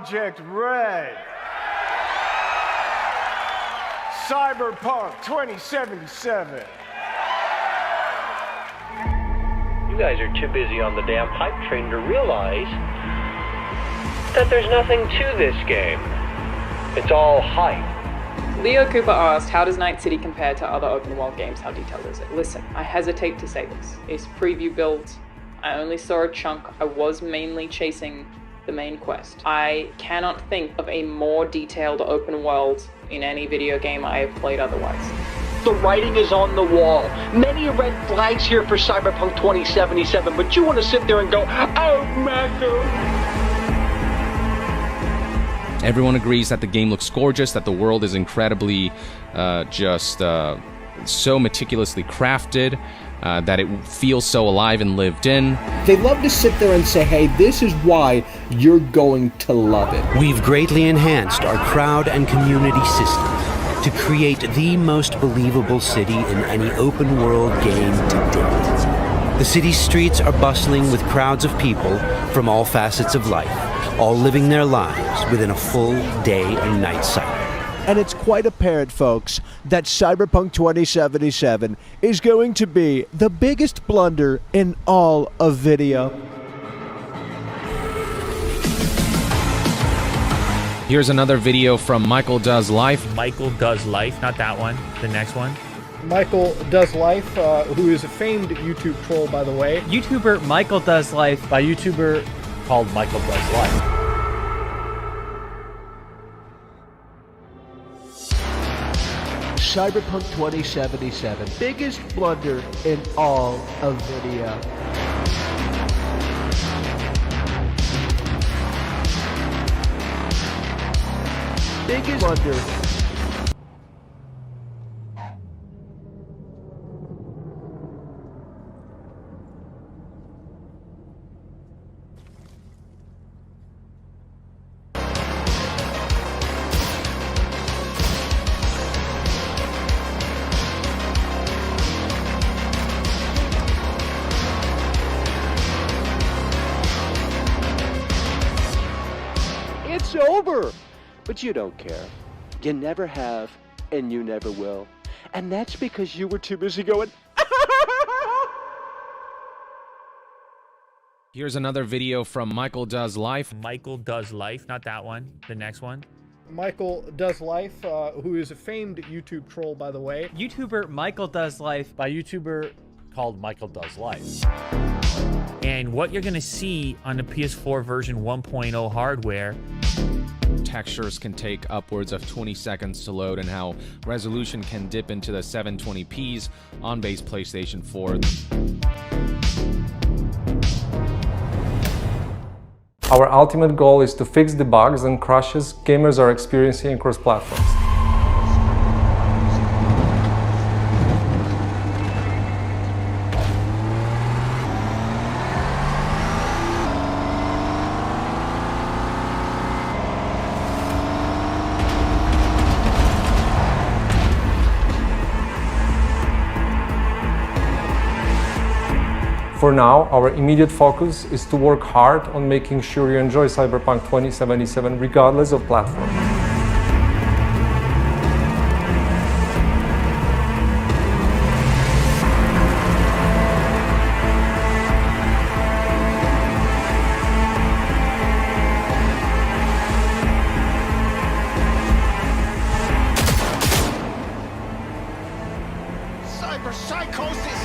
Projekt Red. Cyberpunk 2077. You guys are too busy on the damn hype train to realize that there's nothing to this game. It's all hype. Leo Cooper asked, how does Night City compare to other open world games? How detailed is it? Listen, I hesitate to say this. It's preview build. I only saw a chunk. I was mainly chasing the main quest. I cannot think of a more detailed open world in any video game I have played otherwise. The writing is on the wall. Many red flags here for Cyberpunk 2077, but you want to sit there and go, oh, Marco. Everyone agrees that the game looks gorgeous, that the world is incredibly so meticulously crafted, that it feels so alive and lived in. They love to sit there and say, hey, this is why you're going to love it. We've greatly enhanced our crowd and community system to create the most believable city in any open world game to date. The city's streets are bustling with crowds of people from all facets of life, all living their lives within a full day and night cycle. And it's quite apparent, folks, that Cyberpunk 2077 is going to be the biggest blunder in all of video. Here's another video from Michael Does Life. Michael Does Life, not that one, the next one. Michael Does Life, who is a famed YouTube troll, by the way. YouTuber Michael Does Life by YouTuber called Michael Does Life. Cyberpunk 2077, biggest blunder in all of video. Biggest blunder. It's over! But you don't care. You never have, and you never will. And that's because you were too busy going, Here's another video from Michael Does Life. Michael Does Life, not that one, the next one. Michael Does Life, who is a famed YouTube troll, by the way. YouTuber Michael Does Life by YouTuber called Michael Does Life. And what you're going to see on the PS4 version 1.0 hardware, Textures can take upwards of 20 seconds to load, and how resolution can dip into the 720p's on base PlayStation 4. Our ultimate goal is to fix the bugs and crashes gamers are experiencing across platforms. For now, our immediate focus is to work hard on making sure you enjoy Cyberpunk 2077 regardless of platform. Cyber psychosis!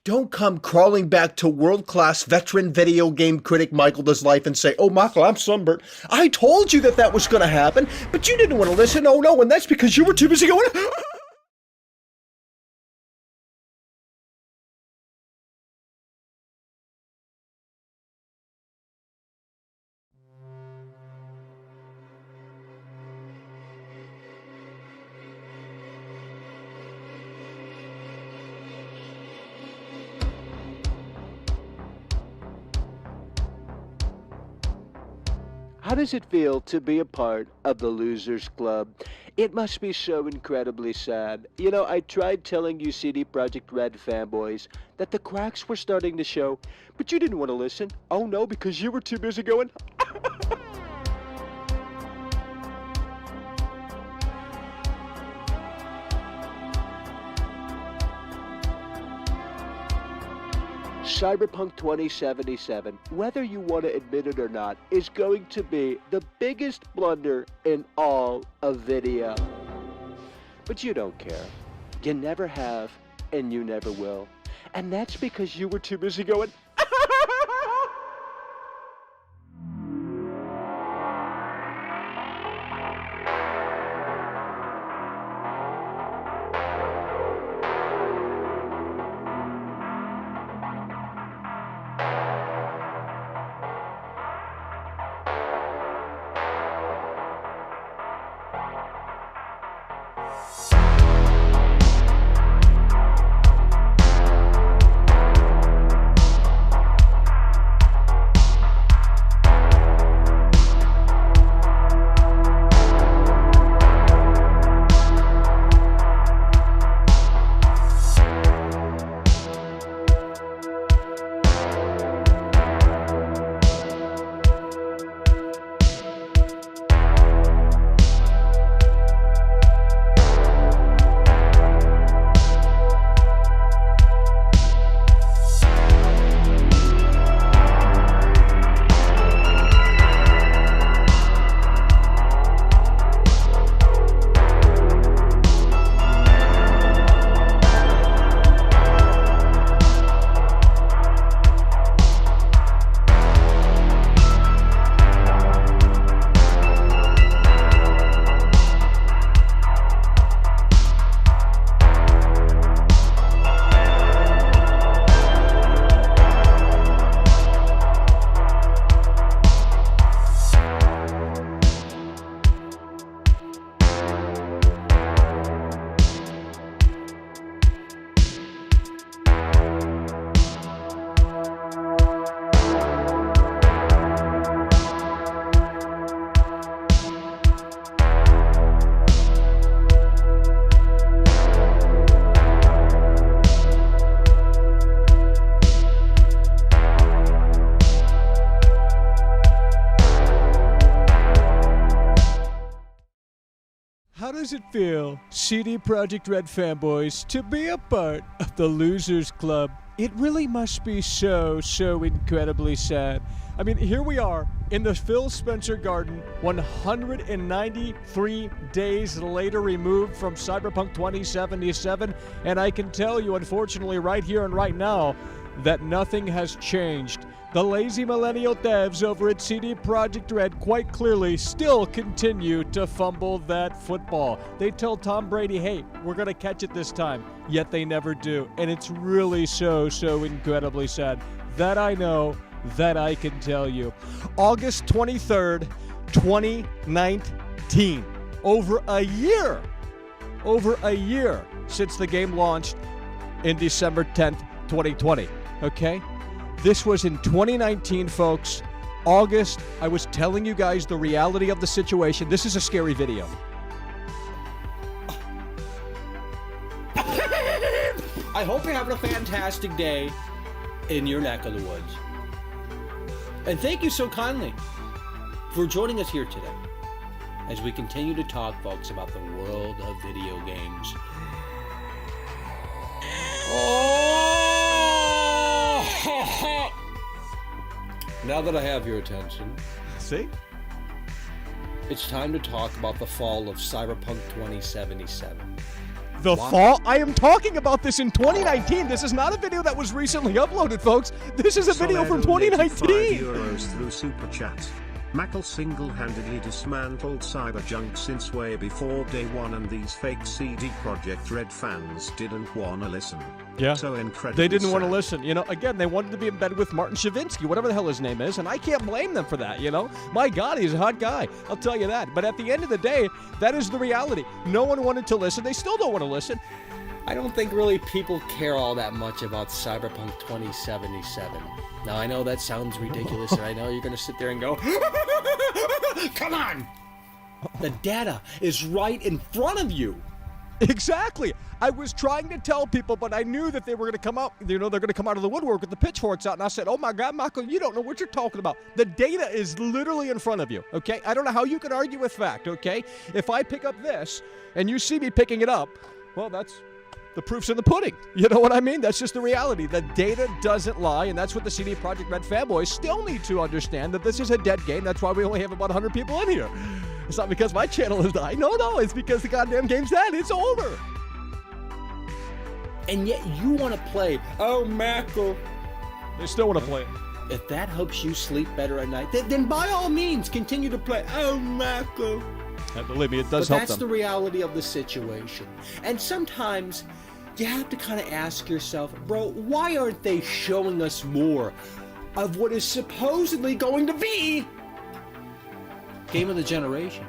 Don't come crawling back to world-class veteran video game critic Michael Does Life and say, "Oh, Michael, I'm sunburnt. I told you that was going to happen, but you didn't want to listen. Oh, no, and that's because you were too busy going..." How does it feel to be a part of the Losers Club? It must be so incredibly sad. You know, I tried telling you CD Projekt Red fanboys that the cracks were starting to show, but you didn't want to listen. Oh no, because you were too busy going... Cyberpunk 2077, whether you want to admit it or not, is going to be the biggest blunder in all of video. But you don't care. You never have, and you never will. And that's because you were too busy going... How does it feel, CD Projekt Red fanboys, to be a part of the Losers Club? It really must be so incredibly sad. I mean, here we are in the Phil Spencer Garden, 193 days later removed from Cyberpunk 2077, and I can tell you, unfortunately, right here and right now, that nothing has changed. The lazy millennial devs over at CD Projekt Red quite clearly still continue to fumble that football. They tell Tom Brady, hey, we're going to catch it this time, yet they never do. And it's really so incredibly sad. That I know, that I can tell you. August 23rd, 2019. Over a year since the game launched in December 10th, 2020. Okay? This was in 2019, folks. August, I was telling you guys the reality of the situation. This is a scary video. I hope you're having a fantastic day in your neck of the woods. And thank you so kindly for joining us here today as we continue to talk, folks, about the world of video games. Now that I have your attention, see? It's time to talk about the fall of Cyberpunk 2077. The fall? I am talking about this in 2019. This is not a video that was recently uploaded, folks. This is a video from 2019. Euros through Super Chat. Mackle single-handedly dismantled Cyberpunk since way before day one, and these fake CD Projekt Red fans didn't wanna listen. Yeah, so incredible. They didn't want to listen. You know, again, they wanted to be in bed with Martin Shavinsky, whatever the hell his name is, and I can't blame them for that, you know? My God, he's a hot guy. I'll tell you that. But at the end of the day, that is the reality. No one wanted to listen. They still don't want to listen. I don't think really people care all that much about Cyberpunk 2077. Now, I know that sounds ridiculous, and I know you're going to sit there and go, come on! The data is right in front of you. Exactly. I was trying to tell people, but I knew that they were going to come out, you know, they're going to come out of the woodwork with the pitchforks out, and I said, oh my God, Michael, you don't know what you're talking about. The data is literally in front of you, okay? I don't know how you can argue with fact, okay? If I pick up this, and you see me picking it up, well, that's... the proof's in the pudding. You know what I mean? That's just the reality. The data doesn't lie, and that's what the CD Projekt Red fanboys still need to understand, that this is a dead game. That's why we only have about 100 people in here. It's not because my channel has died. No, it's because the goddamn game's dead. It's over. And yet you want to play, oh, Michael. They still want to play it. If that helps you sleep better at night, then by all means, continue to play, oh, Michael. And believe me, it does but help that's them. the reality of the situation. And sometimes you have to kind of ask yourself, bro, why aren't they showing us more of what is supposedly going to be game of the generation?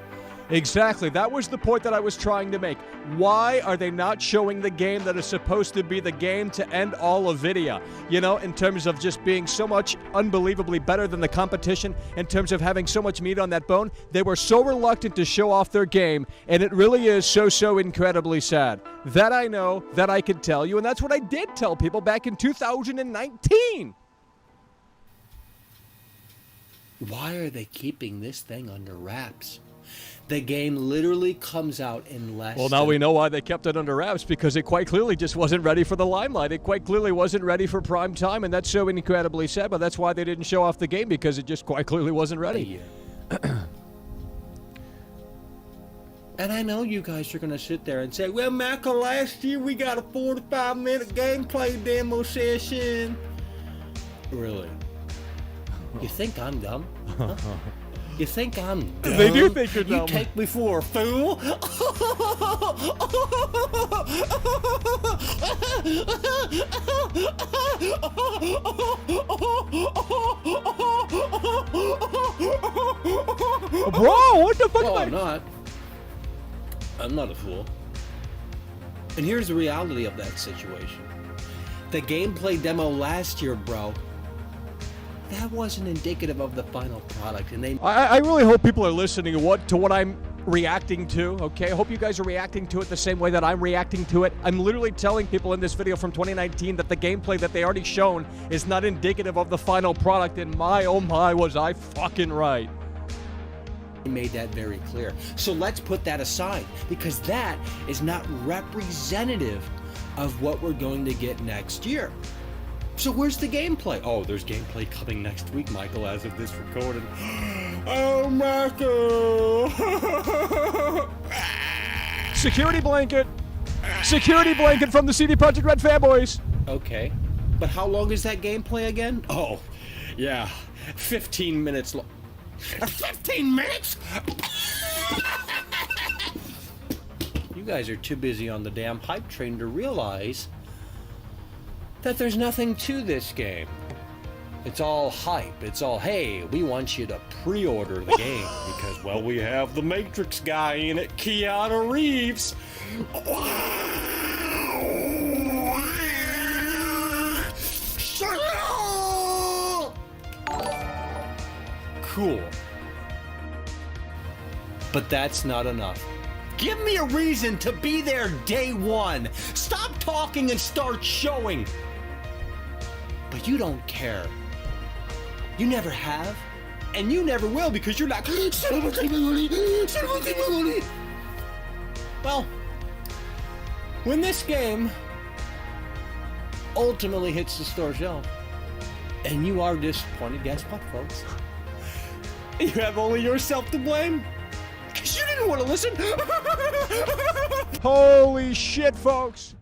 Exactly. That was the point that I was trying to make. Why are they not showing the game that is supposed to be the game to end all of Vidya? You know, in terms of just being so much unbelievably better than the competition, in terms of having so much meat on that bone. They were so reluctant to show off their game, and it really is so incredibly sad. That I know, that I can tell you, and that's what I did tell people back in 2019. Why are they keeping this thing under wraps? The game literally comes out in less. Well, now we know why they kept it under wraps, because it quite clearly just wasn't ready for the limelight. It quite clearly wasn't ready for prime time, and that's so incredibly sad, but that's why they didn't show off the game, because it just quite clearly wasn't ready. And I know you guys are going to sit there and say, well, Michael, last year we got a 45-minute gameplay demo session. Really? You think I'm dumb? Huh? You think I'm dumb? They do think you're dumb. You take me for a fool? Bro, what the fuck? No, I'm not. I'm not a fool. And here's the reality of that situation. The gameplay demo last year, bro, that wasn't indicative of the final product, and they... I really hope people are listening to what I'm reacting to, okay? I hope you guys are reacting to it the same way that I'm reacting to it. I'm literally telling people in this video from 2019 that the gameplay that they already shown is not indicative of the final product, and my, oh my, was I fucking right. Made that very clear. So let's put that aside, because that is not representative of what we're going to get next year. So where's the gameplay? Oh, there's gameplay coming next week, Michael, as of this recording. Oh, Michael! Security blanket! Security blanket from the CD Projekt Red fanboys! Okay, but how long is that gameplay again? Oh, yeah, 15 minutes long. 15 minutes? You guys are too busy on the damn hype train to realize that there's nothing to this game. It's all hype. It's all, hey, we want you to pre-order the game because, well, we have the Matrix guy in it, Keanu Reeves. Cool. But that's not enough. Give me a reason to be there day one. Stop talking and start showing. But you don't care. You never have, and you never will, because you're like, well, when this game ultimately hits the store shelf, and you are disappointed, guess what, folks? You have only yourself to blame, because you didn't want to listen. Holy shit, folks!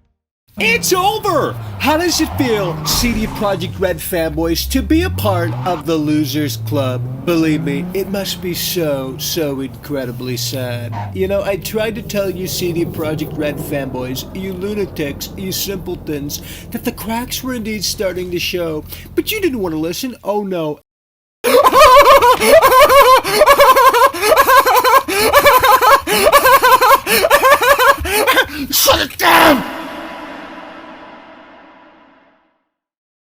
It's over! How does it feel, CD Projekt Red fanboys, to be a part of the Losers Club? Believe me, it must be so incredibly sad. You know, I tried to tell you CD Projekt Red fanboys, you lunatics, you simpletons, that the cracks were indeed starting to show, but you didn't want to listen. Oh no.